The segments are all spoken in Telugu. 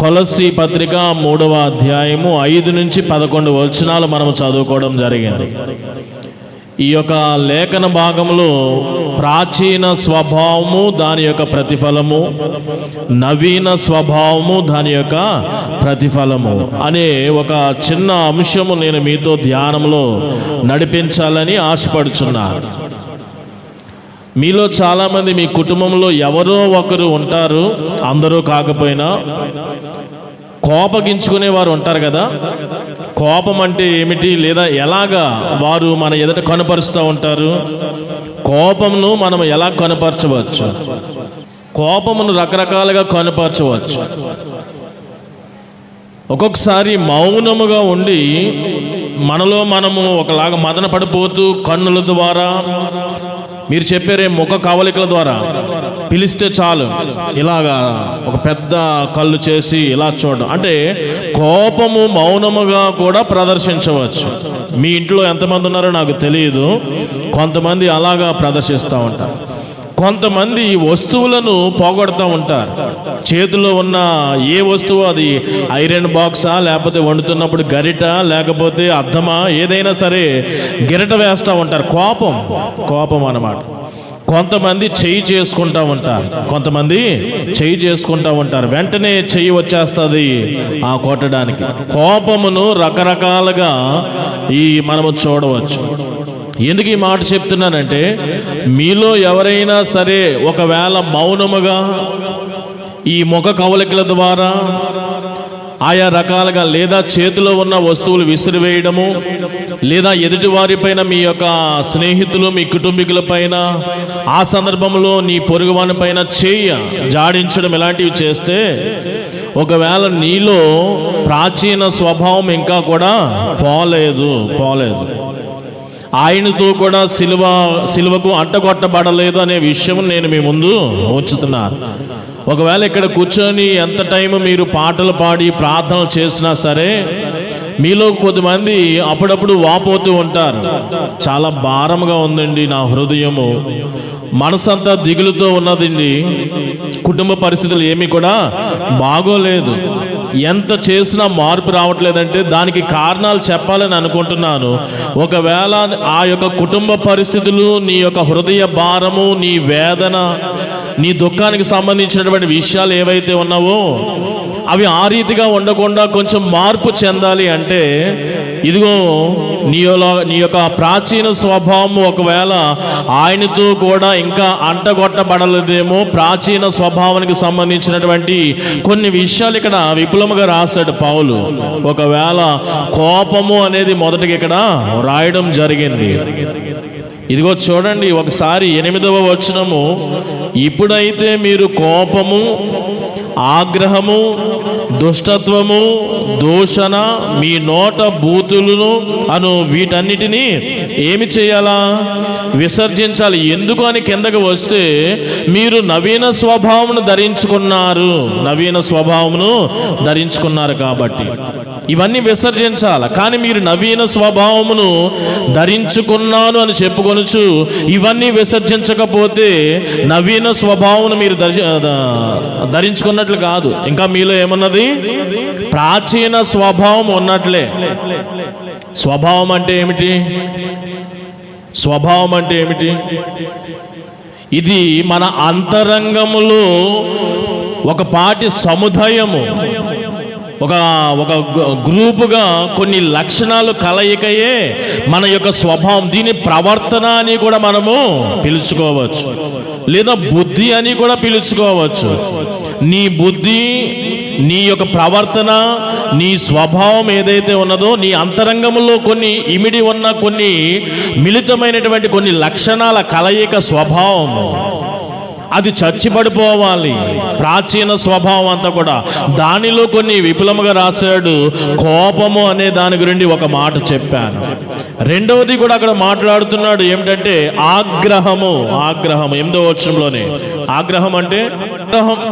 కొలస్సీ పత్రిక 3వ అధ్యాయము 5 నుంచి 11 వచనాలు మనం చదువుకోవడం జరిగింది. ఈ యొక్క లేఖన భాగంలో ప్రాచీన స్వభావము దాని యొక్క ప్రతిఫలము, నవీన స్వభావము దాని యొక్క ప్రతిఫలము అనే ఒక చిన్న అంశము నేను మీతో ధ్యానంలో నడిపించాలని ఆశపడుచున్నాను. మీలో చాలామంది మీ కుటుంబంలో ఎవరో ఒకరు ఉంటారు, అందరూ కాకపోయినా కోపగించుకునేవారు ఉంటారు కదా. కోపం అంటే ఏమిటి, లేదా ఎలాగా వారు మన ఎదుట కనపరుస్తూ ఉంటారు? కోపమును మనం ఎలా కనపరచవచ్చు? కోపమును రకరకాలుగా కనపరచవచ్చు. ఒక్కొక్కసారి మౌనముగా ఉండి మనలో మనము ఒకలాగా మదన పడిపోతూ కన్నుల ద్వారా, మీరు చెప్పారే ముఖ కవలికల ద్వారా పిలిస్తే చాలు ఇలాగా ఒక పెద్ద కళ్ళు చేసి ఇలా చూడడం, అంటే కోపము మౌనముగా కూడా ప్రదర్శించవచ్చు. మీ ఇంట్లో ఎంతమంది ఉన్నారో నాకు తెలియదు, కొంతమంది అలాగా ప్రదర్శిస్తూ ఉంటారు. కొంతమంది వస్తువులను పోగొడుతూ ఉంటారు. చేతిలో ఉన్న ఏ వస్తువు, అది ఐరన్ బాక్సా, లేకపోతే వండుతున్నప్పుడు గరిట, లేకపోతే అద్దమా, ఏదైనా సరే గిరట వేస్తూ ఉంటారు. కోపం అన్నమాట. కొంతమంది చెయ్యి చేసుకుంటూ ఉంటారు, వెంటనే చెయ్యి వచ్చేస్తుంది ఆ కొట్టడానికి. కోపమును రకరకాలుగా మనము చూడవచ్చు. ఎందుకు ఈ మాట చెప్తున్నానంటే, మీలో ఎవరైనా సరే ఒకవేళ మౌనముగా ఈ ముఖ కవలికల ద్వారా ఆయా రకాలుగా, లేదా చేతిలో ఉన్న వస్తువులు విసిరివేయడము, లేదా ఎదుటివారిపైన, మీ యొక్క స్నేహితులు, మీ కుటుంబీకుల పైన, ఆ సందర్భంలో నీ పొరుగువాని పైన జాడించడం, ఇలాంటివి చేస్తే ఒకవేళ నీలో ప్రాచీన స్వభావం ఇంకా కూడా పోలేదు, ఆయనతో కూడా సిలువకు అంటగొట్టబడలేదు అనే విషయం నేను మీ ముందు ఉంచుతున్నాను. ఒకవేళ ఇక్కడ కూర్చొని ఎంత టైం మీరు పాటలు పాడి ప్రార్థనలు చేసినా సరే, మీలో కొద్దిమంది అప్పుడప్పుడు వాపోతూ ఉంటారు. చాలా భారంగా ఉందండి నా హృదయము, మనసంతా దిగులుతో ఉన్నదండి, కుటుంబ పరిస్థితులు ఏమీ కూడా బాగోలేదు, ఎంత చేసినా మార్పు రావట్లేదంటే దానికి కారణాలు చెప్పాలని అనుకుంటున్నాను. ఒకవేళ ఆ యొక్క కుటుంబ పరిస్థితులు, నీ యొక్క హృదయ భారము, నీ వేదన, నీ దుఃఖానికి సంబంధించినటువంటి విషయాలు ఏవైతే ఉన్నావో అవి ఆ రీతిగా ఉండకుండా కొంచెం మార్పు చెందాలి అంటే, ఇదిగో నీ యొక్క ప్రాచీన స్వభావం ఒకవేళ ఆయనతో కూడా ఇంకా అంటగొట్టబడలేదేమో, ప్రాచీన స్వభావానికి సంబంధించినటువంటి కొన్ని విషయాలు ఇక్కడ విపులముగా రాశాడు పౌలు. ఒకవేళ కోపము అనేది మొదటిగా ఇక్కడ రాయడం జరిగింది. ఇదిగో చూడండి ఒకసారి 8వ వచనము, ఇప్పుడైతే మీరు కోపము, ఆగ్రహము, దుష్టత్వము, దూషణ, మీ నోట బూతులను అను వీటన్నిటినీ ఏమి చేయాలా? విసర్జించాలి. ఎందుకు అని కిందకు వస్తే, మీరు నవీన స్వభావమును ధరించుకున్నారు కాబట్టి ఇవన్నీ విసర్జించాలి. కానీ మీరు నవీన స్వభావమును ధరించుకున్నాను అని చెప్పుకొనుచు ఇవన్నీ విసర్జించకపోతే నవీన స్వభావమును మీరు ధరించుకున్నట్లు కాదు. ఇంకా మీలో ఏమన్నది? ప్రాచీన స్వభావం ఉన్నట్లే. స్వభావం అంటే ఏమిటి? ఇది మన అంతరంగములో ఒక పాటి సముదాయము, ఒక గ్రూపుగా కొన్ని లక్షణాలు కలయికయే మన యొక్క స్వభావం. దీని ప్రవర్తన అని కూడా మనము పిలుచుకోవచ్చు, లేదా బుద్ధి అని కూడా పిలుచుకోవచ్చు. నీ బుద్ధి, నీ యొక్క ప్రవర్తన, నీ స్వభావం ఏదైతే ఉన్నదో, నీ అంతరంగంలో కొన్ని ఇమిడి ఉన్న కొన్ని మిళితమైనటువంటి కొన్ని లక్షణాల కలయిక స్వభావం, అది చచ్చిపడిపోవాలి. ప్రాచీన స్వభావం అంతా కూడా. దానిలో కొన్ని విపులముగా రాశాడు. కోపము అనే దాని గురించి ఒక మాట చెప్పాను. రెండవది కూడా అక్కడ మాట్లాడుతున్నాడు, ఏమిటంటే ఆగ్రహము. 8వ వచనంలోనే ఆగ్రహం అంటే,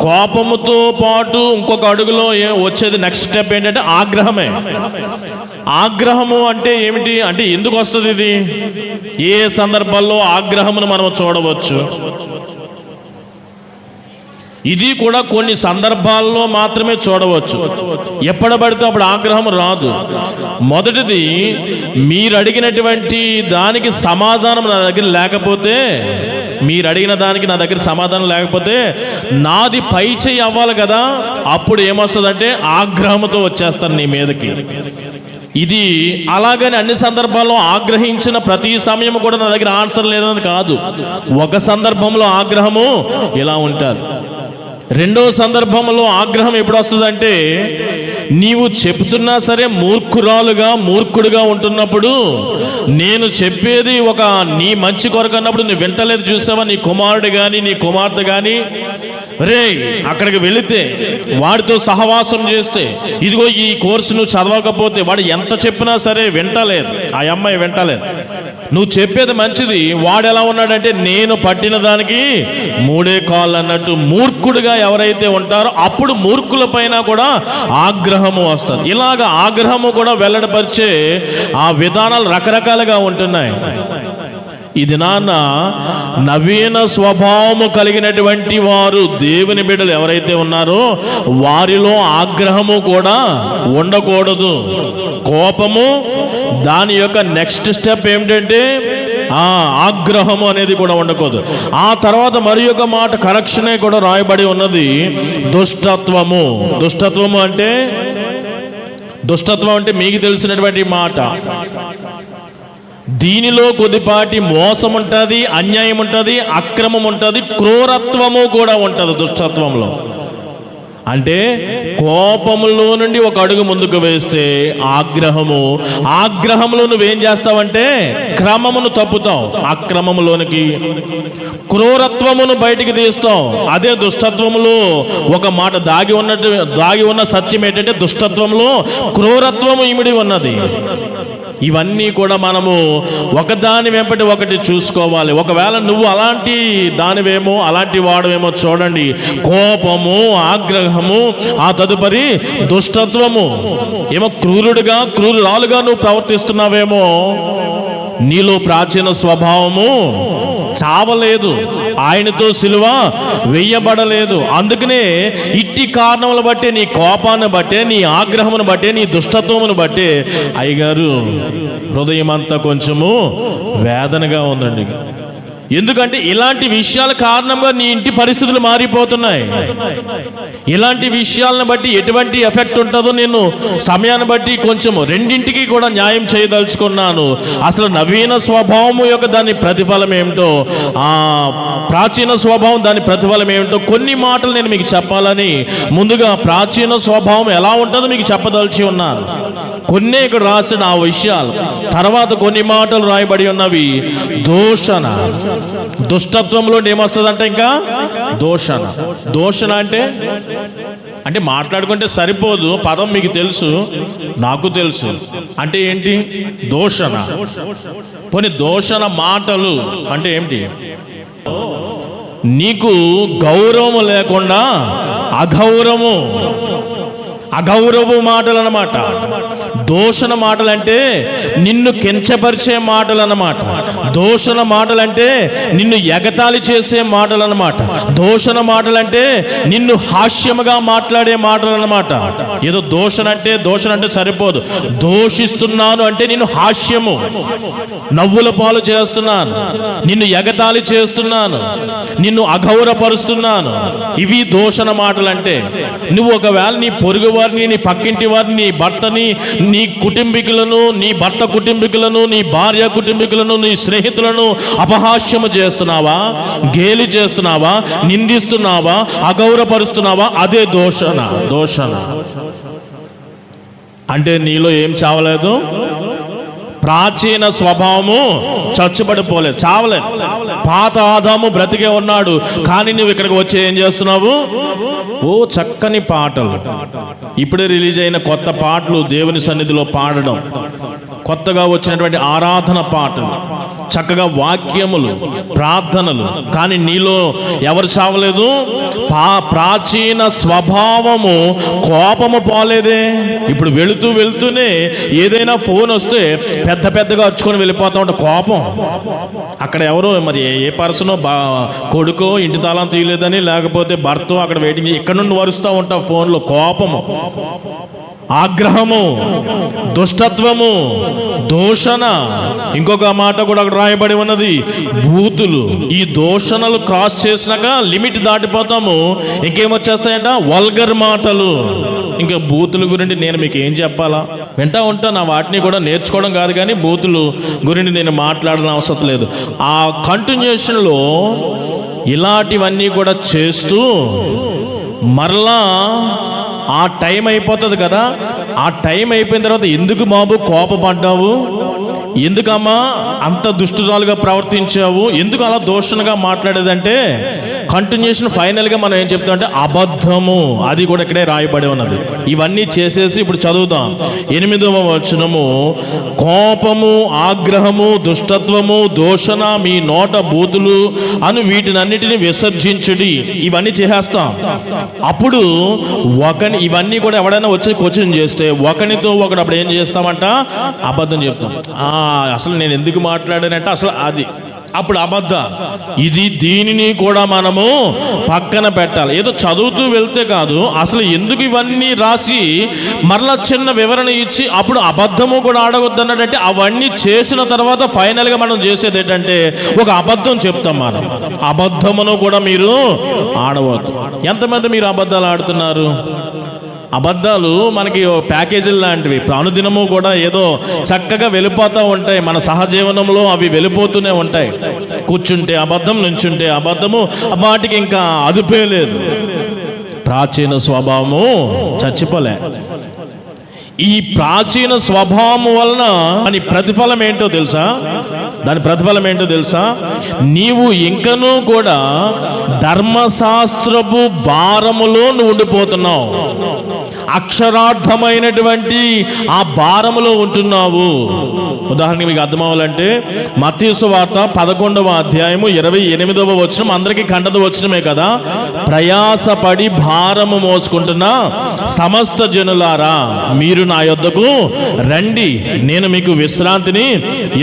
కోపముతో పాటు ఇంకొక అడుగులో వచ్చేది నెక్స్ట్ స్టెప్ ఏంటంటే ఆగ్రహమే. ఆగ్రహము అంటే ఏమిటి అంటే, ఎందుకు వస్తుంది ఇది? ఏ సందర్భాల్లో ఆగ్రహమును మనం చూడవచ్చు? ఇది కూడా కొన్ని సందర్భాల్లో మాత్రమే చూడవచ్చు. ఎప్పుడు పడితే అప్పుడు ఆగ్రహం రాదు. మొదటిది, మీరు అడిగినటువంటి దానికి సమాధానం నా దగ్గర లేకపోతే, మీరు అడిగిన దానికి నా దగ్గర సమాధానం లేకపోతే నాది పై చెయ్యి అవ్వాలి కదా, అప్పుడు ఏమొస్తుందంటే ఆగ్రహంతో వచ్చేస్తాను నీ మీదకి. ఇది అలాగని అన్ని సందర్భాల్లో ఆగ్రహించిన ప్రతి సమయం కూడా నా దగ్గర ఆన్సర్ లేదని కాదు. ఒక సందర్భంలో ఆగ్రహము ఇలా ఉంటుంది. రెండో సందర్భంలో ఆగ్రహం ఎప్పుడు వస్తుందంటే, నీవు చెప్తున్నా సరే మూర్ఖుడుగా ఉంటున్నప్పుడు, నేను చెప్పేది ఒక నీ మంచి కొరకు అన్నప్పుడు నువ్వు వింటలేదు. చూసావా, నీ కుమారుడు కానీ నీ కుమార్తె కానీ రే అక్కడికి వెళితే, వాడితో సహవాసం చేస్తే, ఇదిగో ఈ కోర్సు నువ్వు చదవకపోతే వాడు ఎంత చెప్పినా సరే వింటలేదు, ఆ అమ్మాయి వింటలేదు. నువ్వు చెప్పేది మంచిది, వాడు ఎలా ఉన్నాడంటే నేను పట్టిన దానికి 3 కాళ్ళు అన్నట్టు మూర్ఖుడుగా ఎవరైతే ఉంటారో అప్పుడు మూర్ఖుల పైన కూడా ఆగ్రహము వస్తుంది. ఇలాగ ఆగ్రహము కూడా వెల్లడిపరిచే ఆ విధానాలు రకరకాలుగా ఉంటున్నాయి. ఇది నాన్న నవీన స్వభావము కలిగినటువంటి వారు దేవుని బిడ్డలు ఎవరైతే ఉన్నారో వారిలో ఆగ్రహము కూడా ఉండకూడదు. కోపము దాని యొక్క నెక్స్ట్ స్టెప్ ఏమిటంటే ఆగ్రహము అనేది కూడా ఉండకూడదు. ఆ తర్వాత మరి ఒక మాట కరెక్షనే కూడా రాయబడి ఉన్నది, దుష్టత్వము. దుష్టత్వం అంటే మీకు తెలిసినటువంటి మాట. దీనిలో కొద్దిపాటి మోసం ఉంటుంది, అన్యాయం ఉంటుంది, అక్రమం ఉంటుంది, క్రూరత్వము కూడా ఉంటుంది దుష్టత్వంలో. అంటే కోపములో నుండి ఒక అడుగు ముందుకు వేస్తే ఆగ్రహంలో నువ్వేం చేస్తావంటే క్రమమును తప్పుతావు, అక్రమములోనికి క్రూరత్వమును బయటికి తీస్తావు. అదే దుష్టత్వములో ఒక మాట దాగి ఉన్న సత్యం ఏంటంటే దుష్టత్వంలో క్రూరత్వము ఇమిడి ఉన్నది. ఇవన్నీ కూడా మనము ఒకదాని వెంబడి ఒకటి చూసుకోవాలి. ఒకవేళ నువ్వు అలాంటి దానివేమో, అలాంటి వాడవేమో చూడండి, కోపము, ఆగ్రహము, ఆ తదుపరి దుష్టత్వము, ఏమో క్రూరురాలుగా నువ్వు ప్రవర్తిస్తున్నావేమో, నీలో ప్రాచీన స్వభావము చావలేదు, ఆయనతో సిలువ వెయ్యబడలేదు. అందుకనే ఇట్టి కారణములు బట్టే, నీ కోపాన్ని బట్టే, నీ ఆగ్రహమును బట్టే, నీ దుష్టత్వమును బట్టే అయ్యగారు హృదయం అంతా కొంచెము వేదనగా ఉందండి. ఎందుకంటే ఇలాంటి విషయాల కారణంగా నీ ఇంటి పరిస్థితులు మారిపోతున్నాయి. ఇలాంటి విషయాలను బట్టి ఎటువంటి ఎఫెక్ట్ ఉంటుందో నేను సమయాన్ని బట్టి కొంచెం రెండింటికి కూడా న్యాయం చేయదలుచుకున్నాను. అసలు నవీన స్వభావము యొక్క దాని ప్రతిఫలం ఏమిటో, ప్రాచీన స్వభావం దాని ప్రతిఫలం ఏమిటో కొన్ని మాటలు నేను మీకు చెప్పాలని ముందుగా ప్రాచీన స్వభావం ఎలా ఉంటుందో మీకు చెప్పదలిచి ఉన్నాను. కొన్ని ఇక్కడ రాసిన ఆ విషయాలు, తర్వాత కొన్ని మాటలు రాయబడి ఉన్నవి. దూషణ, దుష్టత్వంలో ఏమొస్తుందంటే ఇంకా దూషణ అంటే మాట్లాడుకుంటే సరిపోదు, పదం మీకు తెలుసు, నాకు తెలుసు. అంటే ఏంటి దూషణ? కొన్ని దూషణ మాటలు అంటే ఏమిటి? నీకు గౌరవము లేకుండా అగౌరవ మాటలు అన్నమాట. దూషణ మాటలు అంటే నిన్ను కించపరిచే మాటలు అన్నమాట. దూషణ మాటలు అంటే నిన్ను ఎగతాళి చేసే మాటలు అన్నమాట. దూషణ మాటలు అంటే నిన్ను హాస్యముగా మాట్లాడే మాటలు అన్నమాట. ఏదో దూషణ అంటే సరిపోదు, దూషిస్తున్నాను అంటే నిన్ను హాస్యము, నవ్వుల పాలు చేస్తున్నాను, నిన్ను ఎగతాళి చేస్తున్నాను, నిన్ను అగౌరవపరుస్తున్నాను, ఇవి దూషణ మాటలు అంటే. నువ్వు ఒకవేళ నీ పొరుగు వారిని, నీ పక్కింటి వారిని, నీ భర్తని, నీ కుటుంబీకులను, నీ భర్త కుటుంబీకులను, నీ భార్య కుటుంబీకులను, నీ స్నేహితులను అపహాస్యము చేస్తున్నావా, గేలి చేస్తున్నావా, నిందిస్తున్నావా, అగౌరవపరుస్తున్నావా? అదే దూషణ. అంటే నీలో ఏం చావలేదు? ప్రాచీన స్వభావము చచ్చుబడిపోలేదు, చావలేదు. పాత ఆదాము బ్రతికే ఉన్నాడు, కానీ నువ్వు ఇక్కడికి వచ్చి ఏం చేస్తున్నావు? చక్కని పాటలు, ఇప్పుడే రిలీజ్ అయిన కొత్త పాటలు దేవుని సన్నిధిలో పాడడం, కొత్తగా వచ్చినటువంటి ఆరాధన పాటలు, చక్కగా వాక్యములు, ప్రార్థనలు, కానీ నీలో ఎవరు చావలేదు? ప్రాచీన స్వభావము, కోపము పోలేదే. ఇప్పుడు వెళుతూనే ఏదైనా ఫోన్ వస్తే పెద్దగా వచ్చుకొని వెళ్ళిపోతా ఉంటే కోపం. అక్కడ ఎవరో మరి ఏ పర్సనో కొడుకో ఇంటి తాళం తీయలేదని, లేకపోతే భర్త అక్కడ వెయిటింగ్, ఇక్కడ నుండి వరుస్తూ ఉంటావు ఫోన్లో. కోపము, ఆగ్రహము, దుష్టత్వము, దూషణ. ఇంకొక మాట కూడా అక్కడ రాయబడి ఉన్నది, బూతులు. ఈ దూషణలు క్రాస్ చేసినాక లిమిట్ దాటిపోతాము, ఇంకేమొచ్చేస్తాయంట? వల్గర్ మాటలు. ఇంకా బూతుల గురించి నేను మీకు ఏం చెప్పాలా? వింటా ఉంటాను, వాటిని కూడా నేర్చుకోవడం కాదు, కానీ బూతులు గురించి నేను మాట్లాడాల్సిన అవసరం లేదు. ఆ కంటిన్యూషన్లో ఇలాంటివన్నీ కూడా చేస్తూ మరలా ఆ టైం అయిపోతుంది కదా. ఆ టైం అయిపోయిన తర్వాత ఎందుకు బాబు కోపపడ్డావు, ఎందుకమ్మా అంత దుష్టురాలుగా ప్రవర్తించావు, ఎందుకు అలా దూషణగా మాట్లాడేదంటే కంటిన్యూషన్ ఫైనల్గా మనం ఏం చెప్తామంటే అబద్ధము. అది కూడా ఇక్కడే రాయబడి ఉన్నది. ఇవన్నీ చేసేసి ఇప్పుడు చదువుదాం 8వ వచనము. కోపము, ఆగ్రహము, దుష్టత్వము, దూషణ, మీ నోట బూతులు అను వీటినన్నిటిని విసర్జించుడి. ఇవన్నీ చేసేస్తాం. అప్పుడు ఇవన్నీ కూడా ఎవడైనా వచ్చి క్వశ్చన్ చేస్తే ఒకనితో ఒకడు అప్పుడు ఏం చేస్తామంట? అబద్ధం చెప్తాం. అసలు నేను ఎందుకు మాట్లాడానంటే అసలు అది అప్పుడు అబద్ధం. దీనిని కూడా మనము పక్కన పెట్టాలి. ఏదో చదువుతూ వెళ్తే కాదు, అసలు ఎందుకు ఇవన్నీ రాసి మరలా చిన్న వివరణ ఇచ్చి అప్పుడు అబద్ధము కూడా ఆడవద్దు అన్నట్టే. అవన్నీ చేసిన తర్వాత ఫైనల్గా మనం చేసేది ఏంటంటే ఒక అబద్ధం చెప్తాం. మనం అబద్ధమును కూడా మీరు ఆడవద్దు. ఎంతమంది మీరు అబద్ధాలు ఆడుతున్నారు? అబద్ధాలు మనకి ప్యాకేజీలు లాంటివి. అనుదినము కూడా ఏదో చక్కగా వెళ్ళిపోతూ ఉంటాయి. మన సహజీవనంలో అవి వెళ్ళిపోతూనే ఉంటాయి. కూర్చుంటే అబద్ధం, నుంచుంటే అబద్ధము, వాటికి ఇంకా అదుపే లేదు. ప్రాచీన స్వభావము చచ్చిపోలే. ఈ ప్రాచీన స్వభావం వలన దాని ప్రతిఫలం ఏంటో తెలుసా? నీవు ఇంకనూ కూడా ధర్మశాస్త్రపు భారములో నువ్వు ఉండిపోతున్నావు. అక్షరార్థమైనటువంటి ఆ భారములో ఉంటున్నావు. ఉదాహరణకి మీకు అర్థం అవ్వాలంటే మత్తయి సువార్త 11వ అధ్యాయము 28వ వచనం అందరికీ కంటద వచనమే కదా. ప్రయాసపడి భారము మోసుకుంటున్న సమస్త జనులారా, మీరు నా యొద్దకు రండి, నేను మీకు విశ్రాంతిని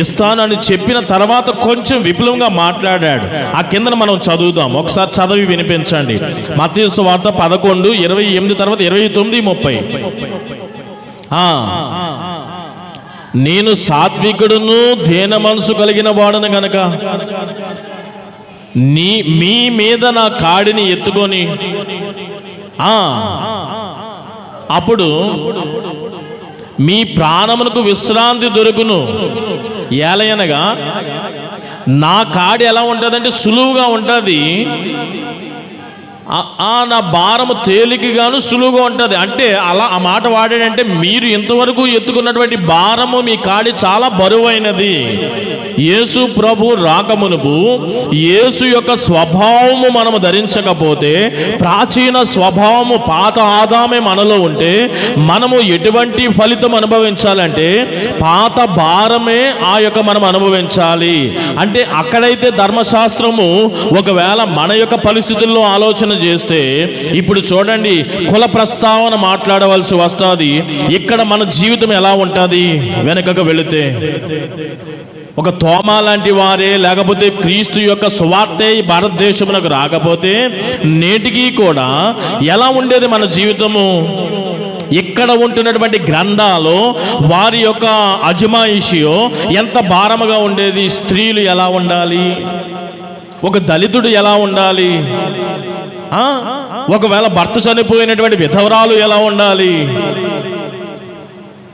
ఇస్తానని చెప్పిన తర్వాత కొంచెం విపులంగా మాట్లాడాడు. ఆ కిందన మనం చదువుదాం, ఒకసారి చదివి వినిపించండి. మత్తయి సువార్త 11:28 తర్వాత 29:30. నేను సాత్వికుడును దీన మనసు కలిగిన వాడను గనక మీ మీద నా కాడిని ఎత్తుకొని అప్పుడు మీ ప్రాణమునకు విశ్రాంతి దొరుకును. ఏలయనగా నా కాడి ఎలా ఉంటుందంటే సులువుగా ఉంటుంది, నా భారము తేలికగాను సులువుగా ఉంటుంది. అంటే అలా ఆ మాట వాడాడంటే మీరు ఇంతవరకు ఎత్తుకున్నటువంటి భారము మీ కాడి చాలా బరువైనది. యేసు ప్రభు రాకమునుపు యేసు యొక్క స్వభావము మనము ధరించకపోతే, ప్రాచీన స్వభావము పాత ఆదామే మనలో ఉంటే మనము ఎటువంటి ఫలితం అనుభవించాలంటే పాత భారమే ఆ యొక్క మనం అనుభవించాలి. అంటే అక్కడైతే ధర్మశాస్త్రము ఒకవేళ మన యొక్క పరిస్థితుల్లో ఆలోచన చేస్తే, ఇప్పుడు చూడండి కుల ప్రస్తావన మాట్లాడవలసి వస్తుంది. ఇక్కడ మన జీవితం ఎలా ఉంటుంది? వెనకకు వెళితే ఒక తోమా లాంటి వారే, లేకపోతే క్రీస్తు యొక్క సువార్తే భారతదేశమునకు రాకపోతే నేటికి కూడా ఎలా ఉండేది మన జీవితము? ఇక్కడ ఉంటున్నటువంటి గ్రంథాలు వారి యొక్క అజమాయిషియో ఎంత భారముగా ఉండేది. స్త్రీలు ఎలా ఉండాలి, ఒక దళితుడు ఎలా ఉండాలి, ఒకవేళ భర్త చనిపోయినటువంటి విధవరాలు ఎలా ఉండాలి,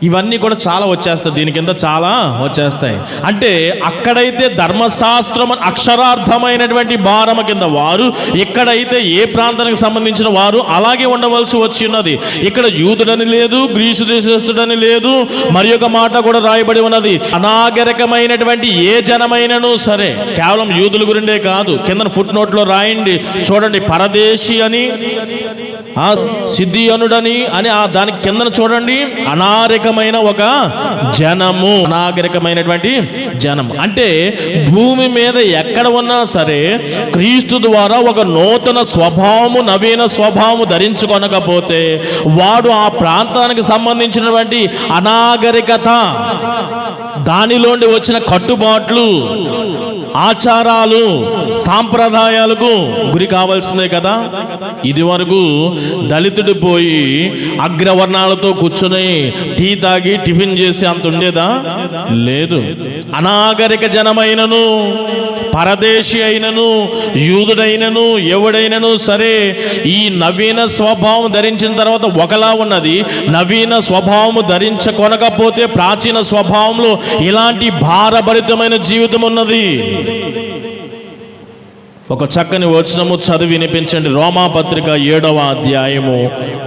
ఇవన్నీ కూడా చాలా వచ్చేస్తాయి. దీని కింద చాలా వచ్చేస్తాయి. అంటే అక్కడైతే ధర్మశాస్త్రం అక్షరార్థమైనటువంటి భారమ కింద వారు, ఇక్కడైతే ఏ ప్రాంతానికి సంబంధించిన వారు అలాగే ఉండవలసి వచ్చి ఉన్నది. ఇక్కడ యూదుడని లేదు, గ్రీసు దేశస్థుడని లేదు. మరి ఒక మాట కూడా రాయబడి ఉన్నది, అనాగరికమైనటువంటి ఏ జనమైనను సరే, కేవలం యూదుల గురిండే కాదు. కింద ఫుట్ నోట్లో రాయండి చూడండి, పరదేశి అని, సిద్ధియనుడని అని దానికి కిందన చూడండి, అనాగరికమైన అనాగరికమైన ఒక జనము, అనాగరికమైనటువంటి జనం. అంటే భూమి మీద ఎక్కడ ఉన్నా సరే క్రీస్తు ద్వారా ఒక నూతన స్వభావము, నవీన స్వభావము ధరించుకొనకపోతే వాడు ఆ ప్రాంతానికి సంబంధించినటువంటి అనాగరికత, దానిలోండి వచ్చిన కట్టుబాట్లు, ఆచారాలు, సాంప్రదాయాలకు గురి కావాల్సిందే కదా. ఇది వరకు దళితుడు పోయి అగ్రవర్ణాలతో కూర్చొని టీ తాగి టిఫిన్ చేసి అంత ఉండేదా? లేదు. అనాగరిక జనమైనను, పరదేశి అయినను, యూదుడైనను, ఎవడైనను సరే ఈ నవీన స్వభావం ధరించిన తర్వాత ఒకలా ఉన్నది. నవీన స్వభావము ధరించకొనకపోతే ప్రాచీన స్వభావంలో ఇలాంటి భారభరితమైన జీవితం ఉన్నది. ఒక చక్కని వచనము చదివి వినిపించండి. రోమాపత్రిక 7వ అధ్యాయము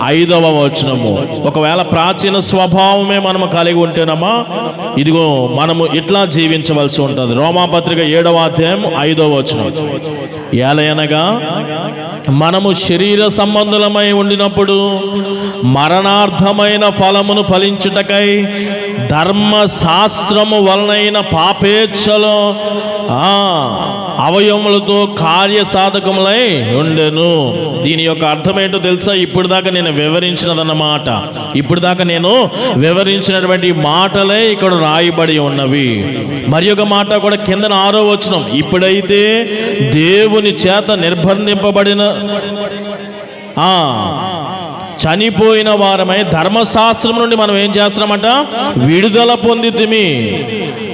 5వ వచనము. ఒకవేళ ప్రాచీన స్వభావమే మనము కలిగి ఉంటేనమ్మా, ఇదిగో మనము ఇట్లా జీవించవలసి ఉంటుంది. రోమాపత్రిక 7వ అధ్యాయం 5వ వచనం. ఏలయనగా మనము శరీర సంబంధులమై ఉండినప్పుడు మరణార్థమైన ఫలమును ఫలించుటకై ధర్మశాస్త్రము వలనైన పాపేచ్ఛలో అవయవములతో కార్యసాధకములై ఉండెను. దీని యొక్క అర్థం ఏంటో తెలుసా? ఇప్పుడు దాకా నేను వివరించినదన్నమాట. ఇప్పుడు దాకా నేను వివరించినటువంటి మాటలే ఇక్కడ రాయబడి ఉన్నవి. మరి ఒక మాట కూడా కిందన 6వ వచనం. ఇప్పుడైతే దేవుని చేత నిర్బంధింపబడిన చనిపోయిన వారమై ధర్మశాస్త్రం నుండి మనం ఏం చేస్తున్నామంట? విడుదల పొందితిమి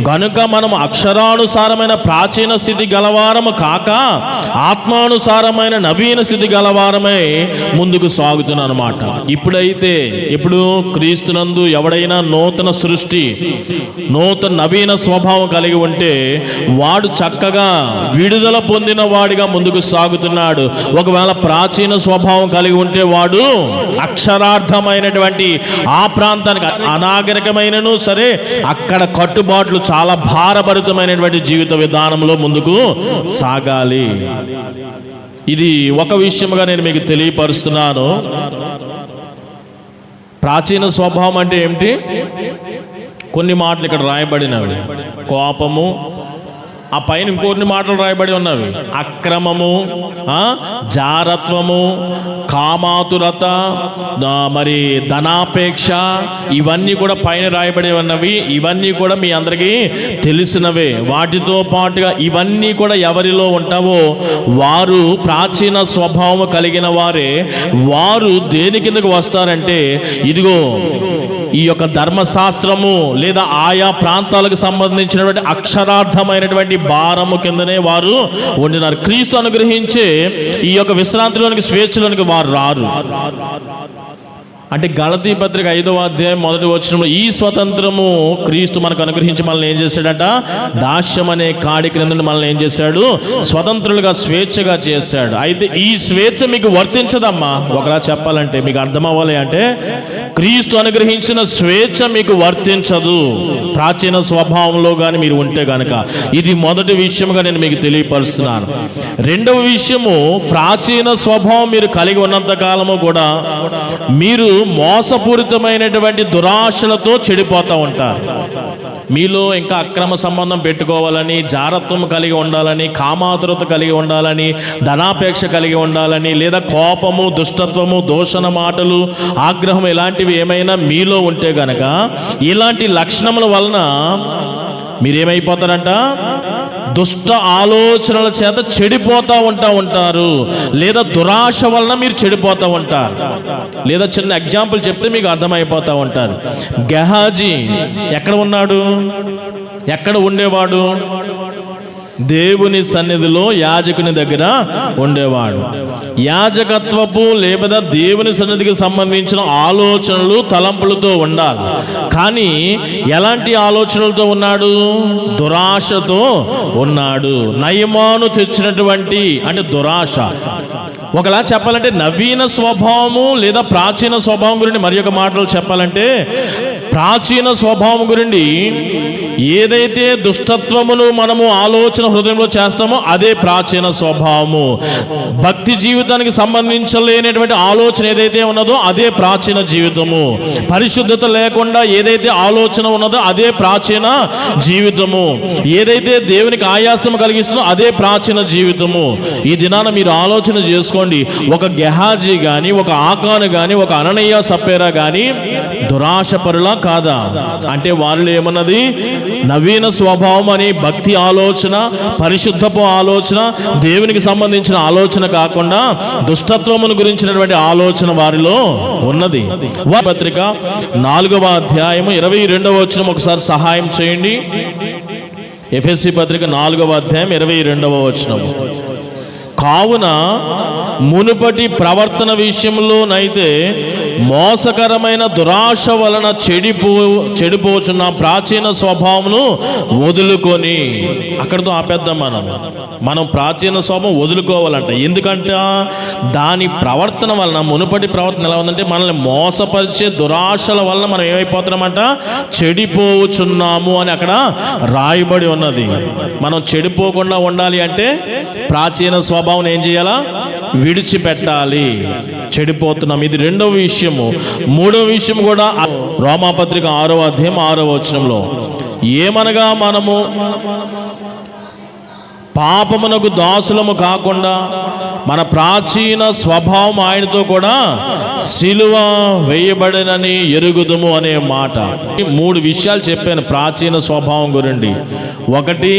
గనుక మనము అక్షరానుసారమైన ప్రాచీన స్థితి గలవారము కాక ఆత్మానుసారమైన నవీన స్థితి గలవారమై ముందుకు సాగుతున్నాం అన్నమాట. ఇప్పుడైతే ఇప్పుడు క్రీస్తునందు ఎవడైనా నూతన సృష్టి, నూతన నవీన స్వభావం కలిగి ఉంటే వాడు చక్కగా విడుదల పొందిన వాడిగా ముందుకు సాగుతున్నాడు. ఒకవేళ ప్రాచీన స్వభావం కలిగి ఉంటే వాడు అక్షరార్థమైనటువంటి ఆ ప్రాంతానికి అనాగరికమైనను సరే అక్కడ కట్టుబాట్లు చాలా భారభరితమైనటువంటి జీవిత విధానంలో ముందుకు సాగాలి. ఇది ఒక విషయముగా నేను మీకు తెలియపరుస్తున్నాను. ప్రాచీన స్వభావం అంటే ఏమిటి? కొన్ని మాటలు ఇక్కడ రాయబడినవి. కోపము, ఆ పైన ఇంకొన్ని మాటలు రాయబడి ఉన్నవి. అక్రమము, జారత్వము, కామాతురత, మరి ధనాపేక్ష, ఇవన్నీ కూడా పైన రాయబడి ఉన్నవి. ఇవన్నీ కూడా మీ అందరికీ తెలిసినవే. వాటితో పాటుగా ఇవన్నీ కూడా ఎవరిలో ఉంటావో వారు ప్రాచీన స్వభావం కలిగిన వారే. వారు దేని కిందకు వస్తారంటే ఇదిగో ఈ యొక్క ధర్మశాస్త్రము లేదా ఆయా ప్రాంతాలకు సంబంధించినటువంటి అక్షరార్థమైనటువంటి భారము కిందనే వారు ఉండినారు. క్రీస్తు అనుగ్రహించే ఈ యొక్క విశ్రాంతిలోనికి, స్వేచ్ఛలోనికి వారు రారు. అంటే గలతీ పత్రిక 5వ అధ్యాయం 1వ వచనంలో ఈ స్వతంత్రము క్రీస్తు మనకు అనుగ్రహించి మనల్ని ఏం చేశాడట? దాస్యం అనే కాడి క్రింద మనల్ని ఏం చేశాడు? స్వతంత్రులుగా, స్వేచ్ఛగా చేశాడు. అయితే ఈ స్వేచ్ఛ మీకు వర్తించదమ్మా. ఒకలా చెప్పాలంటే మీకు అర్థం అవ్వాలి అంటే క్రీస్తు అనుగ్రహించిన స్వేచ్ఛ మీకు వర్తించదు ప్రాచీన స్వభావంలో కానీ మీరు ఉంటే కనుక. ఇది మొదటి విషయముగా నేను మీకు తెలియపరుస్తున్నాను. రెండవ విషయము, ప్రాచీన స్వభావం మీరు కలిగి ఉన్నంత కాలము కూడా మీరు మోసపూరితమైనటువంటి దురాశలతో చెడిపోతూ ఉంటారు. మీలో ఇంకా అక్రమ సంబంధం పెట్టుకోవాలని, జారత్వం కలిగి ఉండాలని, కామాతురత కలిగి ఉండాలని, ధనాపేక్ష కలిగి ఉండాలని, లేదా కోపము, దుష్టత్వము, దూషణ మాటలు, ఆగ్రహం ఇలాంటివి ఏమైనా మీలో ఉంటే గనక ఇలాంటి లక్షణముల వలన మీరేమైపోతారంట? దుష్ట ఆలోచనల చేత చెడిపోతూ ఉంటారు. లేదా దురాశ వలన మీరు చెడిపోతూ ఉంటారు. లేదా చిన్న ఎగ్జాంపుల్ చెప్తే మీకు అర్థమైపోతూ ఉంటారు. గెహాజీ ఎక్కడ ఉన్నాడు? ఎక్కడ ఉండేవాడు? దేవుని సన్నిధిలో యాజకుని దగ్గర ఉండేవాడు. యాజకత్వపు లేదా దేవుని సన్నిధికి సంబంధించిన ఆలోచనలు, తలంపులతో ఉండాలి. కానీ ఎలాంటి ఆలోచనలతో ఉన్నాడు? దురాశతో ఉన్నాడు. నయమాను తెచ్చినటువంటి అంటే దురాశ. ఒకలా చెప్పాలంటే నవీన స్వభావము లేదా ప్రాచీన స్వభావం గురించి మరి ఒక మాటలు చెప్పాలంటే ప్రాచీన స్వభావం గురించి ఏదైతే దుష్టత్వమును మనము ఆలోచన హృదయంలో చేస్తామో అదే ప్రాచీన స్వభావము. భక్తి జీవితానికి సంబంధించలేనటువంటి ఆలోచన ఏదైతే ఉన్నదో అదే ప్రాచీన జీవితము. పరిశుద్ధత లేకుండా ఏదైతే ఆలోచన ఉన్నదో అదే ప్రాచీన జీవితము. ఏదైతే దేవునికి ఆయాసం కలిగిస్తుందో అదే ప్రాచీన జీవితము. ఈ దినాన మీరు ఆలోచన చేసుకోండి. ఒక గెహాజీ కానీ, ఒక ఆకాను కానీ, ఒక అననీయ సప్పేరా కానీ దురాశపరులా కాదా? అంటే వారిలో ఏమన్నది? నవీన స్వభావం అని భక్తి ఆలోచన, పరిశుద్ధపు ఆలోచన, దేవునికి సంబంధించిన ఆలోచన కాకుండా దుష్టత్వమును గురించినటువంటి ఆలోచన వారిలో ఉన్నది. పత్రిక 4వ అధ్యాయము 22వ వచనం ఒకసారి సహాయం చేయండి. ఎఫెసీ పత్రిక 4వ అధ్యాయం 22వ వచనం. కావున మునుపటి ప్రవర్తన విషయంలోనైతే మోసకరమైన దురాశ వలన చెడిపోచున్న ప్రాచీన స్వభావమును వదులుకొని, అక్కడితో ఆపేద్దాం. మనం ప్రాచీన స్వభావం వదులుకోవాలంట. ఎందుకంటే దాని ప్రవర్తన వలన, మునుపటి ప్రవర్తన ఎలా ఉందంటే మనల్ని మోసపరిచే దురాశల వలన మనం ఏమైపోతున్నామంట? చెడిపోచున్నాము అని అక్కడ రాయబడి ఉన్నది. మనం చెడిపోకుండా ఉండాలి అంటే ప్రాచీన స్వభావం ఏం చేయాలా? విడిచిపెట్టాలి. చెడిపోతున్నాం. ఇది రెండవ విషయము. మూడవ విషయం కూడా రోమాపత్రిక 6వ అధ్యాయం 6వ వచనంలో ఏమనగా మనము పాపమునకు దాసులము కాకుండా మన ప్రాచీన స్వభావం ఆయనతో కూడా సిలువ వేయబడినని ఎరుగుదుము అనే మాట. 3 విషయాలు చెప్పాను ప్రాచీన స్వభావం గురించి. ఒకటి,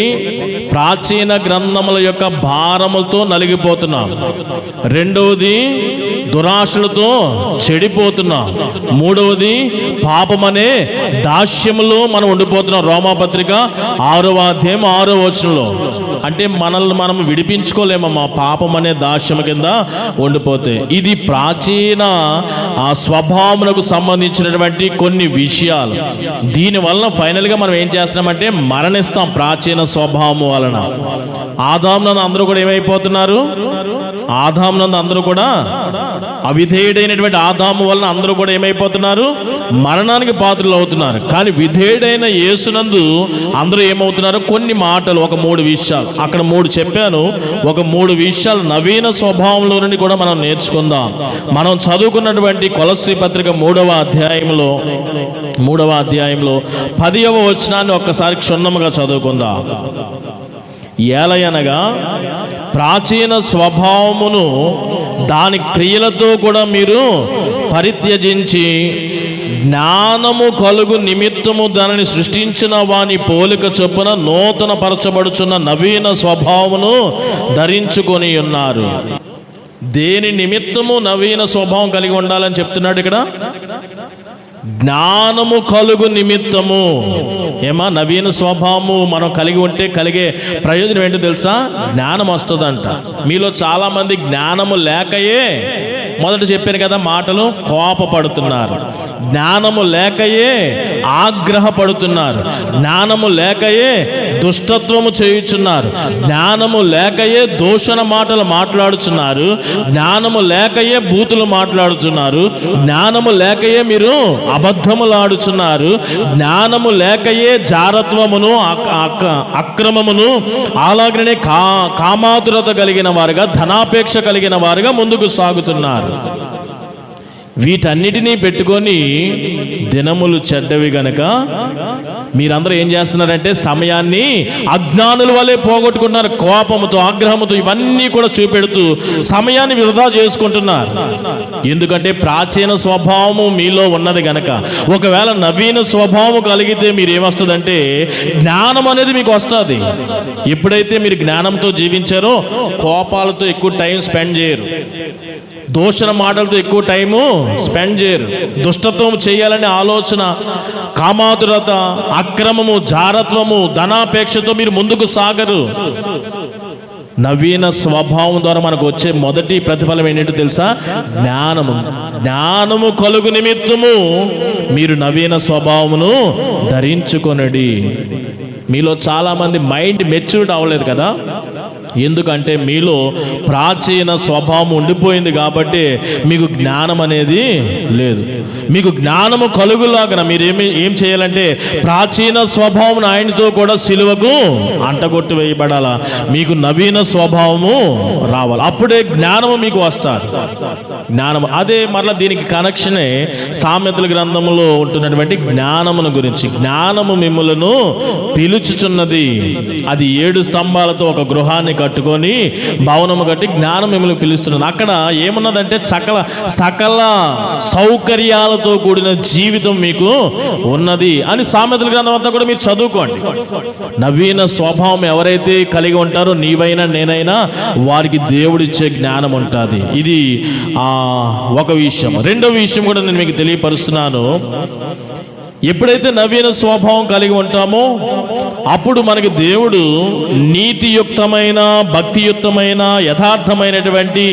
ప్రాచీన గ్రంథముల యొక్క భారములతో నలిగిపోతున్నాం. రెండవది, దురాశలతో చెడిపోతున్నాం. మూడవది, పాపమనే దాస్యములో మనం ఉండిపోతున్నాం. రోమాపత్రిక 6వ అధ్యాయం 6వ వచనంలో. అంటే మనల్ని మనం విడిపించుకోలేమమ్మా పాపం అనే దాస్యం కింద ఉండిపోతే. ఇది ప్రాచీన ఆ స్వభావమునకు సంబంధించినటువంటి కొన్ని విషయాలు. దీనివలన ఫైనల్గా మనం ఏం చేస్తున్నామంటే మరణిస్తాం ప్రాచీన స్వభావం వలన. ఆదామునందు అందరూ కూడా ఏమైపోతున్నారు? ఆదామునందు అందరూ కూడా అవిధేయుడైనటువంటి ఆదాము వలన అందరూ కూడా ఏమైపోతున్నారు? మరణానికి పాత్రలు అవుతున్నారు. కానీ విధేయుడైన యేసునందు అందరూ ఏమవుతున్నారు? కొన్ని మాటలు, ఒక 3 విషయాలు అక్కడ 3 చెప్పాను. ఒక 3 విషయాలు నవీన స్వభావంలో నుండి కూడా మనం నేర్చుకుందాం. మనం చదువుకున్నటువంటి కొలస్సీ పత్రిక 3వ అధ్యాయంలో 10వ వచనాన్ని ఒక్కసారి క్షుణ్ణముగా చదువుకుందాం. ఏలయనగా ప్రాచీన స్వభావమును దాని క్రియలతో కూడా మీరు పరిత్యజించి జ్ఞానము కలుగు నిమిత్తము దానిని సృష్టించిన వాని పోలిక చొప్పున నూతన పరచబడుచున్న నవీన స్వభావమును ధరించుకొని ఉన్నారు. దేని నిమిత్తము నవీన స్వభావం కలిగి ఉండాలని చెప్తున్నాడు ఇక్కడ? జ్ఞానము కలుగు నిమిత్తము. ఏమా నవీన స్వభావము మనం కలిగి ఉంటే కలిగే ప్రయోజనం ఏంటో తెలుసా? జ్ఞానం వస్తుందంట. మీలో చాలామంది జ్ఞానము లేకయే, మొదట చెప్పాను కదా మాటలు, కోపపడుతున్నారు. జ్ఞానము లేకయే ఆగ్రహపడుతున్నారు. జ్ఞానము లేకయే దుష్టత్వము చేయుచున్నారు. జ్ఞానము లేకయే దూషణ మాటలు మాట్లాడుచున్నారు. జ్ఞానము లేకయే బూతులు మాట్లాడుతున్నారు. జ్ఞానము లేకయే మీరు అబద్ధములాడుచున్నారు. జ్ఞానము లేకయే జారత్వమును అక్రమమును అలాగనే కామాతురత కలిగిన వారుగా, ధనాపేక్ష కలిగిన వారుగా ముందుకు సాగుతున్నారు. వీటన్నిటినీ పెట్టుకొని దినములు చెడ్డవి గనక మీరందరూ ఏం చేస్తున్నారంటే సమయాన్ని అజ్ఞానుల వలె పోగొట్టుకుంటున్నారు. కోపముతో, ఆగ్రహముతో ఇవన్నీ కూడా చూపెడుతూ సమయాన్ని వృధా చేసుకుంటున్నారు. ఎందుకంటే ప్రాచీన స్వభావము మీలో ఉన్నది గనక. ఒకవేళ నవీన స్వభావం కలిగితే మీరు ఏమొస్తుందంటే జ్ఞానం అనేది మీకు వస్తుంది. ఎప్పుడైతే మీరు జ్ఞానంతో జీవించారో కోపాలతో ఎక్కువ టైం స్పెండ్ చేయరు. దూషణ మాటలతో ఎక్కువ టైము స్పెండ్ చేయరు. దుష్టత్వం చేయాలనే ఆలోచన, కామాతురత, అక్రమము, జారత్వము, ధనాపేక్షతో మీరు ముందుకు సాగరు. నవీన స్వభావం ద్వారా మనకు వచ్చే మొదటి ప్రతిఫలం ఏంటంటే తెలుసా? జ్ఞానము కలుగు నిమిత్తము మీరు నవీన స్వభావమును ధరించుకొనడి. మీలో చాలామంది మైండ్ మెచ్యూర్డ్ అవ్వలేదు కదా. ఎందుకంటే మీలో ప్రాచీన స్వభావం ఉండిపోయింది కాబట్టి మీకు జ్ఞానం అనేది లేదు. మీకు జ్ఞానము కలుగులాగన మీరు ఏం చేయాలంటే ప్రాచీన స్వభావం ఆయనతో కూడా సిలువకు అంటగొట్టి వేయబడాలా. మీకు నవీన స్వభావము రావాలి, అప్పుడే జ్ఞానము మీకు వస్తారు. జ్ఞానం అదే మరలా దీనికి కనెక్షనే సామెతల గ్రంథంలో ఉంటున్నటువంటి జ్ఞానమును గురించి. జ్ఞానము మిమ్ములను పిలుచుచున్నది. అది 7 స్తంభాలతో ఒక గృహాన్ని కట్టుకొని భవనము కట్టి జ్ఞానం మిమ్మల్ని పిలుస్తున్నది. అక్కడ ఏమున్నదంటే సకల సౌకర్యాలతో కూడిన జీవితం మీకు ఉన్నది అని సామెతల గ్రంథం అంతా కూడా మీరు చదువుకోండి. నవీన స్వభావం ఎవరైతే కలిగి ఉంటారో నీవైనా నేనైనా వారికి దేవుడిచ్చే జ్ఞానం ఉంటుంది. ఇది ఒక విషయం. రెండో విషయం కూడా నేను మీకు తెలియపరుస్తున్నాను. ఎప్పుడైతే నవీన స్వభావం కలిగి ఉంటామో అప్పుడు మనకి దేవుడు నీతియుక్తమైన, భక్తియుక్తమైన, యథార్థమైనటువంటి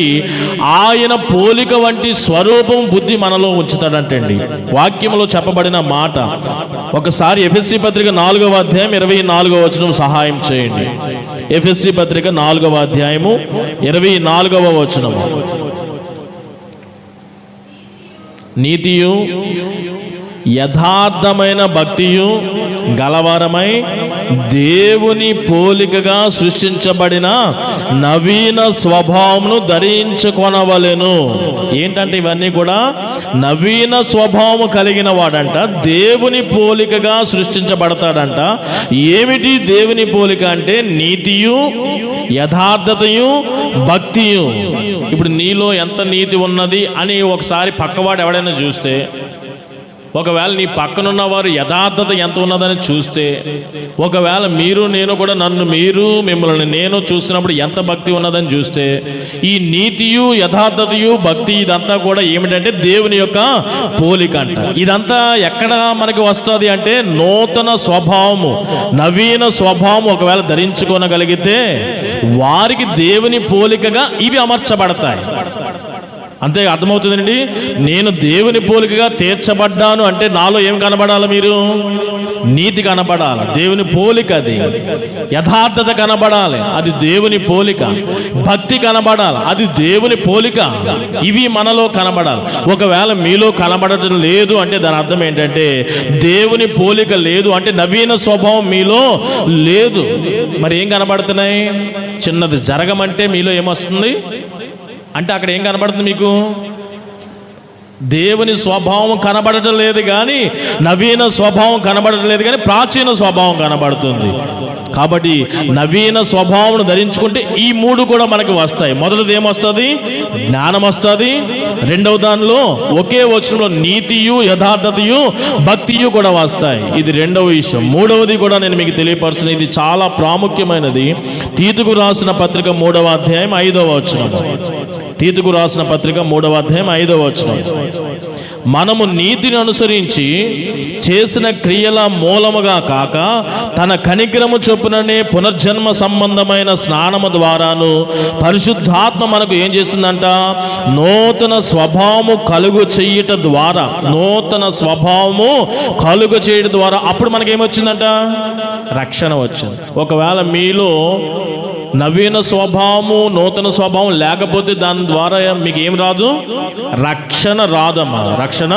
ఆయన పోలిక వంటి స్వరూపం బుద్ధి మనలో ఉంచుతాడంటండి. వాక్యంలో చెప్పబడిన మాట ఒకసారి ఎఫెసీ పత్రిక 4వ అధ్యాయం 24వ వచనం సహాయం చేయండి. ఎఫెసీ పత్రిక 4వ అధ్యాయము 24వ వచనము. నీతియు యథార్థమైన భక్తియు గలవారమై దేవుని పోలికగా సృష్టించబడిన నవీన స్వభావమును ధరించుకొనవలెను. ఏంటంటే ఇవన్నీ కూడా నవీన స్వభావము కలిగిన వాడంట దేవుని పోలికగా సృష్టించబడతాడంట. ఏమిటి దేవుని పోలిక అంటే నీతియు, యథార్థతయు, భక్తియు. ఇప్పుడు నీలో ఎంత నీతి ఉన్నది అని ఒకసారి పక్కవాడు ఎవడైనా చూస్తే, ఒకవేళ నీ పక్కనున్న వారు యథార్థత ఎంత ఉన్నదని చూస్తే, ఒకవేళ మీరు నేను కూడా మిమ్మల్ని నేను చూస్తున్నప్పుడు ఎంత భక్తి ఉన్నదని చూస్తే, ఈ నీతియు, యథార్థతయు, భక్తి ఇదంతా కూడా ఏమిటంటే దేవుని యొక్క పోలిక అంట. ఇదంతా ఎక్కడ మనకి వస్తుంది అంటే నూతన స్వభావము, నవీన స్వభావం ఒకవేళ ధరించుకోనగలిగితే వారికి దేవుని పోలికగా ఇవి అమర్చబడతాయి. అంతే అర్థమవుతుందండి. నేను దేవుని పోలికగా తీర్చబడ్డాను అంటే నాలో ఏం కనబడాలి? మీరు నీతి కనబడాలి, దేవుని పోలిక. అది యథార్థత కనబడాలి, అది దేవుని పోలిక. భక్తి కనబడాలి, అది దేవుని పోలిక. ఇవి మనలో కనబడాలి. ఒకవేళ మీలో కనబడటం లేదు అంటే దాని అర్థం ఏంటంటే దేవుని పోలిక లేదు, అంటే నవీన స్వభావం మీలో లేదు. మరి ఏం కనబడుతున్నాయి? చిన్నది జరగమంటే మీలో ఏమొస్తుంది అంటే అక్కడ ఏం కనబడుతుంది? మీకు దేవుని స్వభావం కనబడటం లేదు, కానీ నవీన స్వభావం కనబడటం లేదు, కానీ ప్రాచీన స్వభావం కనబడుతుంది. కాబట్టి నవీన స్వభావం ధరించుకుంటే ఈ 3 కూడా మనకి వస్తాయి. మొదటిది ఏమొస్తుంది? జ్ఞానం వస్తుంది. రెండవ దానిలో ఒకే వచనంలో నీతియు, యథార్థతయు, భక్తియు కూడా వస్తాయి. ఇది రెండవ విషయం. మూడవది కూడా నేను మీకు తెలియపరుస్తున్నా, ఇది చాలా ప్రాముఖ్యమైనది. తీతుకు రాసిన పత్రిక 3వ అధ్యాయం 5వ వచనం. తీతుకు రాసిన పత్రిక 3వ అధ్యాయం 5వ వచనం. మనము నీతిని అనుసరించి చేసిన క్రియల మూలముగా కాక తన కనికరము చొప్పుననే పునర్జన్మ సంబంధమైన స్నానము ద్వారాను పరిశుద్ధాత్మ మనకు ఏం చేసిందంట? నూతన స్వభావము కలుగు చేయుట ద్వారా, నూతన స్వభావము కలుగు చేయడం ద్వారా అప్పుడు మనకేమొచ్చిందంట? రక్షణ వచ్చింది. ఒకవేళ మీలో నవీన స్వభావము, నూతన స్వభావం లేకపోతే దాని ద్వారా మీకు ఏం రాదు? రక్షణ రాదమ్మా, రక్షణ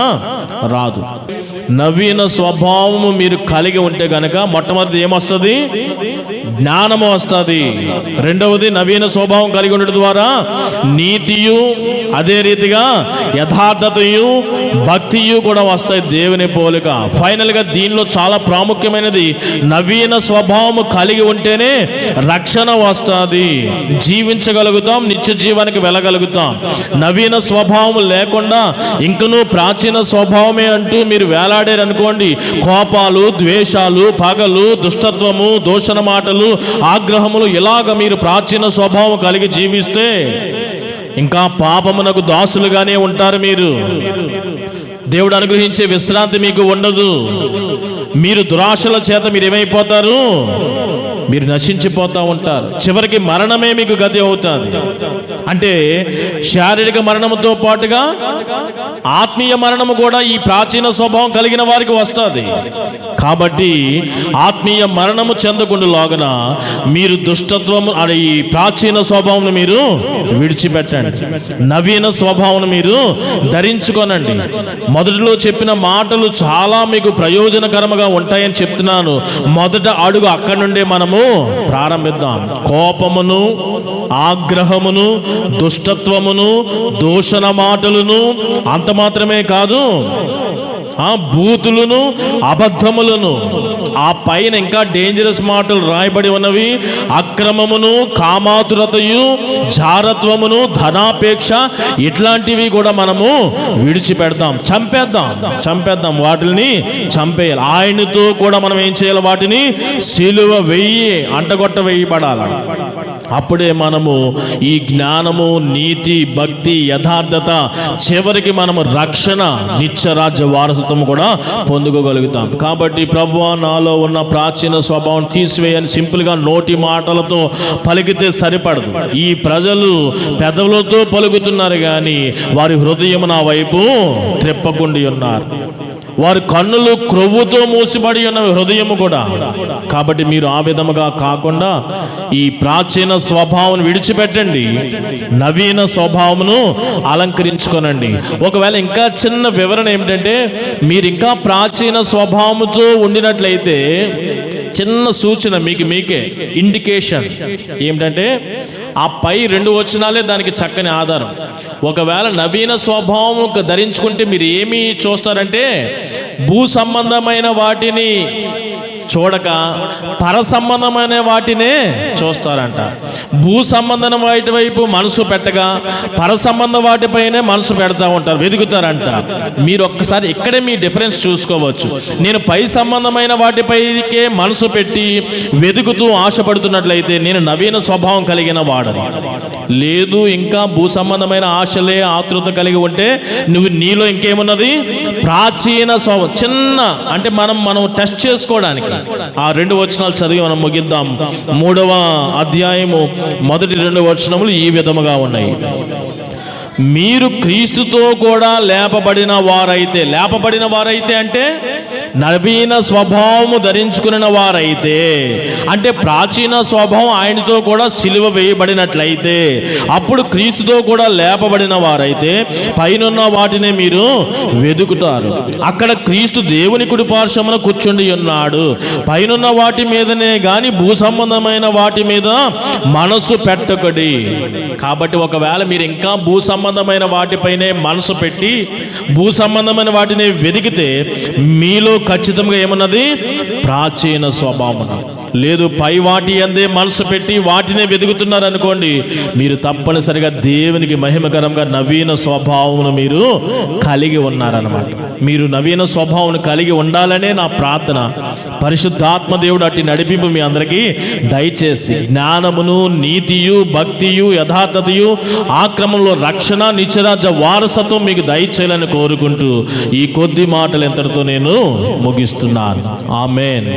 రాదు. నవీన స్వభావము మీరు కలిగి ఉంటే గనక మొట్టమొదటి ఏమొస్తుంది? జ్ఞానము వస్తుంది. రెండవది నవీన స్వభావం కలిగి ఉండడం ద్వారా నీతియు, అదే రీతిగా యథార్థతయు, భక్తియు కూడా వస్తాయి, దేవుని పోలిక. ఫైనల్గా దీనిలో చాలా ప్రాముఖ్యమైనది నవీన స్వభావము కలిగి ఉంటేనే రక్షణ వస్తుంది, జీవించగలుగుతాం, నిత్య జీవానికి వెళ్ళగలుగుతాం. నవీన స్వభావం లేకుండా ఇంకనూ ప్రాచీన స్వభావమే అంటూ మీరు వేలాడారనుకోండి, కోపాలు, ద్వేషాలు, పగలు, దుష్టత్వము, దూషణ మాటలు, ఆగ్రహములు, ఇలాగ మీరు ప్రాచీన స్వభావం కలిగి జీవిస్తే ఇంకా పాపమునకు దాసులుగానే ఉంటారు. మీరు దేవుడు అనుగ్రహించే విశ్రాంతి మీకు ఉండదు. మీరు దురాశల చేత మీరు ఏమైపోతారు? మీరు నశించిపోతూ ఉంటారు. చివరికి మరణమే మీకు గతి అవుతుంది. అంటే శారీరక మరణంతో పాటుగా ఆత్మీయ మరణము కూడా ఈ ప్రాచీన స్వభావం కలిగిన వారికి వస్తుంది. కాబట్టి ఆత్మీయ మరణము చెందకుండా లాగున మీరు దుష్టత్వము అనే ఈ ప్రాచీన స్వభావం మీరు విడిచిపెట్టండి, నవీన స్వభావం మీరు ధరించుకోనండి. మొదటిలో చెప్పిన మాటలు చాలా మీకు ప్రయోజనకరంగా ఉంటాయని చెప్తున్నాను. మొదట అడుగు అక్కడి నుండే మనము ప్రారంభిద్దాం. కోపమును, ఆగ్రహమును, దుష్టత్వమును, దూషణ మాటలను, అంత మాత్రమే కాదు బూతులను, అబద్ధములను, ఆ పైన ఇంకా డేంజరస్ మాటలు రాయబడి ఉన్నవి. అక్రమమును, కామాతురతయు, జారత్వమును, ధనాపేక్ష, ఇట్లాంటివి కూడా మనము విడిచిపెడతాం. చంపేద్దాం, వాటిని చంపేయాలి. ఆయనతో కూడా మనం ఏం చేయాలి? వాటిని సిలువ అంటగొట్ట వేయబడాలి. అప్పుడే మనము ఈ జ్ఞానము, నీతి, భక్తి, యథార్థత, చివరికి మనము రక్షణ, నిత్యరాజ్య వారసత్వం కూడా పొందుకోగలుగుతాం. కాబట్టి ప్రభువా, నాలో ఉన్న ప్రాచీన స్వభావం తీసివేయని సింపుల్గా నోటి మాటలతో పలికితే సరిపడదు. ఈ ప్రజలు పెదవులతో పలుకుతున్నారు కానీ వారి హృదయం నా వైపు త్రిప్పకుండా ఉన్నారు. వారి కన్నులు క్రొవ్వుతో మూసిపడి ఉన్న హృదయము కూడా. కాబట్టి మీరు ఆ విధముగా కాకుండా ఈ ప్రాచీన స్వభావం విడిచిపెట్టండి, నవీన స్వభావమును అలంకరించుకోనండి. ఒకవేళ ఇంకా చిన్న వివరణ ఏమిటంటే, మీరు ఇంకా ప్రాచీన స్వభావముతో ఉండినట్లయితే చిన్న సూచన మీకే ఇండికేషన్ ఏమిటంటే, ఆ పై 2 వచనాలే దానికి చక్కని ఆధారం. ఒకవేళ నవీన స్వభావం ధరించుకుంటే మీరు ఏమి చూస్తారంటే, భూ సంబంధమైన వాటిని చూడక పర సంబంధమైన వాటినే చూస్తారంట. భూ సంబంధం వాటి వైపు మనసు పెట్టగా పర సంబంధ వాటిపైనే మనసు పెడతా ఉంటారు, వెతుకుతారంట. మీరు ఒక్కసారి ఇక్కడే మీ డిఫరెన్స్ చూసుకోవచ్చు. నేను పై సంబంధమైన వాటిపైకే మనసు పెట్టి వెతుకుతూ ఆశపడుతున్నట్లయితే నేను నవీన స్వభావం కలిగిన వాడని. లేదు, ఇంకా భూ సంబంధమైన ఆశలే ఆతృత కలిగి ఉంటే నీలో ఇంకేమున్నది? ప్రాచీన స్వభావం. చిన్న అంటే మనం టెస్ట్ చేసుకోవడానికి ఆ 2 వచనాలు చదివి మనం ముగిద్దాం. 3వ అధ్యాయము మొదటి 2 వచనములు ఈ విధముగా ఉన్నాయి. మీరు క్రీస్తుతో కూడా లేపబడిన వారైతే అంటే నవీన స్వభావము ధరించుకున్న వారైతే, అంటే ప్రాచీన స్వభావం ఆయనతో కూడా సిలువ వేయబడినట్లయితే, అప్పుడు క్రీస్తుతో కూడా లేపబడిన వారైతే పైనున్న వాటినే మీరు వెదుకుతారు. అక్కడ క్రీస్తు దేవుని కుడి పార్శ్వమున కూర్చుండి ఉన్నాడు. పైనున్న వాటి మీదనే గాని భూ సంబంధమైన వాటి మీద మనసు పెట్టకడి. కాబట్టి ఒకవేళ మీరు ఇంకా భూ సంబంధమైన వాటిపైనే మనసు పెట్టి భూ సంబంధమైన వాటిని వెదికితే మీలో ఖచ్చితంగా ఏమన్నది? ప్రాచీన స్వభావం. లేదు, పై వాటి అందే మనసు పెట్టి వాటినే వెతుకుతున్నారు అనుకోండి, మీరు తప్పనిసరిగా దేవునికి మహిమకరంగా నవీన స్వభావమును మీరు కలిగి ఉన్నారన్నమాట. మీరు నవీన స్వభావం కలిగి ఉండాలనే నా ప్రార్థన. పరిశుద్ధాత్మ దేవుడు అట్టి నడిపింపు మీ అందరికీ దయచేసి జ్ఞానమును, నీతియు, భక్తియు, యథార్థతయు, ఆక్రమంలో రక్షణ, నిత్యరాజ్య వారసత్వం మీకు దయచేయాలని కోరుకుంటూ ఈ కొద్ది మాటలు ఎంతటితో నేను ముగిస్తున్నాను. ఆమేన్.